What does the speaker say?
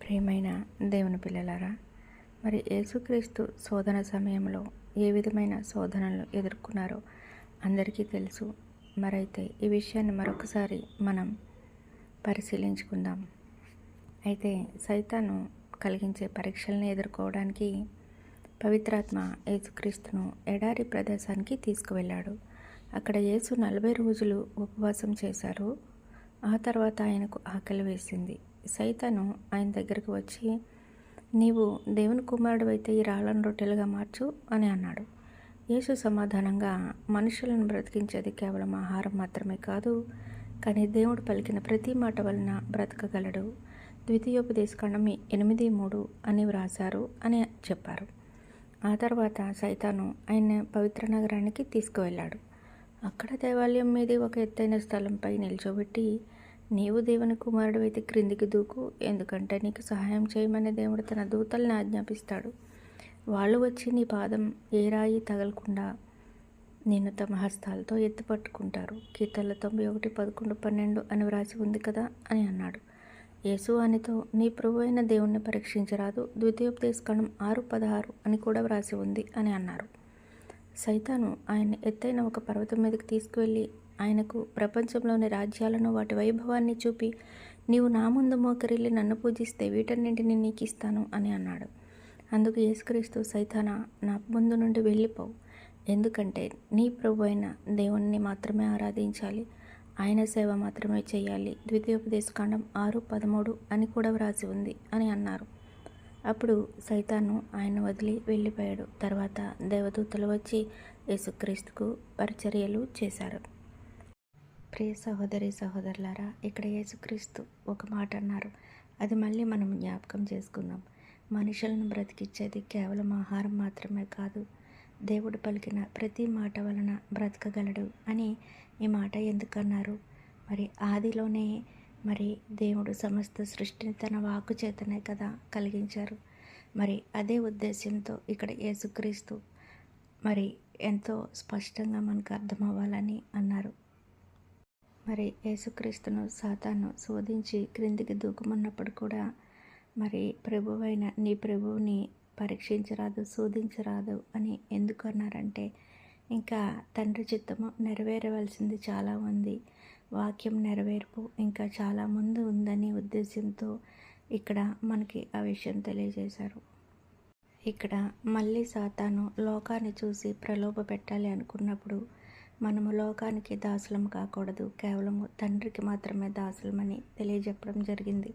ప్రియమైన దేవుని పిల్లలారా, మరి యేసుక్రీస్తు శోధన సమయంలో ఏ విధమైన శోధనలు ఎదుర్కొన్నారో అందరికీ తెలుసు. మరైతే ఈ విషయాన్ని మరొకసారి మనం పరిశీలించుకుందాం. అయితే సైతాను కలిగించే పరీక్షల్ని ఎదుర్కోవడానికి పవిత్రాత్మ యేసుక్రీస్తును ఎడారి ప్రదేశానికి తీసుకువెళ్ళాడు. అక్కడ యేసు 40 రోజులు ఉపవాసం చేశారు. ఆ తర్వాత ఆయనకు ఆకలి వేసింది. సైతాను ఆయన దగ్గరకు వచ్చి, నీవు దేవుని కుమారుడు అయితే ఈ రాళ్ళను రొట్టెలుగా మార్చు అని అన్నాడు. యేసు సమాధానంగా, మనుషులను బ్రతికించేది కేవలం ఆహారం మాత్రమే కాదు, కానీ దేవుడు పలికిన ప్రతి మాట వలన బ్రతకగలడు. ద్వితీయోపదేశకాండం 8:3 అని వ్రాశారు అని చెప్పారు. ఆ తర్వాత సైతాను ఆయన పవిత్ర నగరానికి తీసుకువెళ్ళాడు. అక్కడ దేవాలయం మీది ఒక ఎత్తైన స్థలంపై నిల్చోబెట్టి, నీవు దేవుని కుమారుడు అయితే క్రిందికి దూకు, ఎందుకంటే నీకు సహాయం చేయమని దేవుడు తన దూతల్ని ఆజ్ఞాపిస్తాడు. వాళ్ళు వచ్చి నీ పాదం ఏ రాయి తగలకుండా నిన్ను తమ హస్తాలతో ఎత్తిపట్టుకుంటారు. కీర్తనలు 91:11-12 అని వ్రాసి ఉంది కదా అని అన్నాడు. యేసు ఆయనతో, నీ ప్రభు అయిన దేవుణ్ణి పరీక్షించరాదు, ద్వితీయోపదేశకాండం 6:16 అని కూడా వ్రాసి ఉంది అని అన్నారు. సైతాను ఆయన్ని ఎత్తైన ఒక పర్వతం మీదకి తీసుకువెళ్ళి ఆయనకు ప్రపంచంలోని రాజ్యాలను వాటి వైభవాన్ని చూపి, నీవు నా ముందు మోకరిల్లి నన్ను పూజిస్తే వీటన్నింటినీ నీకు ఇస్తాను అని అన్నాడు. అందుకు యేసుక్రీస్తు, సైతానా, నా ముందు నుండి వెళ్ళిపోవు, ఎందుకంటే నీ ప్రభు అయిన దేవుణ్ణి మాత్రమే ఆరాధించాలి, ఆయన సేవ మాత్రమే చేయాలి, ద్వితీయోపదేశకాండం 6:13 అని కూడా వ్రాసి ఉంది అని అన్నారు. అప్పుడు సైతాను ఆయన వదిలి వెళ్ళిపోయాడు. తర్వాత దేవదూతలు వచ్చి యేసుక్రీస్తుకు పరిచర్యలు చేశారు. ప్రియ సహోదరి సహోదరులారా, ఇక్కడ యేసుక్రీస్తు ఒక మాట అన్నారు. అది మళ్ళీ మనం జ్ఞాపకం చేసుకుందాం. మనుషులను బ్రతికించేది కేవలం ఆహారం మాత్రమే కాదు, దేవుడు పలికిన ప్రతి మాట వలన బ్రతకగలడు అని ఈ మాట ఎందుకన్నారు? మరి ఆదిలోనే దేవుడు సమస్త సృష్టిని తన వాక్కు చేతనే కదా కలిగించారు. మరి అదే ఉద్దేశంతో ఇక్కడ యేసుక్రీస్తు ఎంతో స్పష్టంగా మనకు అర్థమవ్వాలని అన్నారు. మరి యేసుక్రీస్తును సాతాను శోధించి క్రిందికి దూకమన్నప్పుడు కూడా ప్రభువైన నీ ప్రభువుని పరీక్షించరాదు, శోధించరాదు అని ఎందుకు అన్నారంటే, ఇంకా తండ్రి చిత్తము నెరవేరవలసింది చాలా ఉంది, వాక్యం నెరవేర్పు ఇంకా చాలా ముందు ఉందని ఉద్దేశంతో ఇక్కడ మనకి ఆ విషయం తెలియజేశారు. ఇక్కడ మళ్ళీ సాతాను లోకాన్ని చూసి ప్రలోభ పెట్టాలి అనుకున్నప్పుడు, మనము లోకానికి దాసులం కాకూడదు, కేవలము తండ్రికి మాత్రమే దాసులమని తెలియజెప్పడం జరిగింది.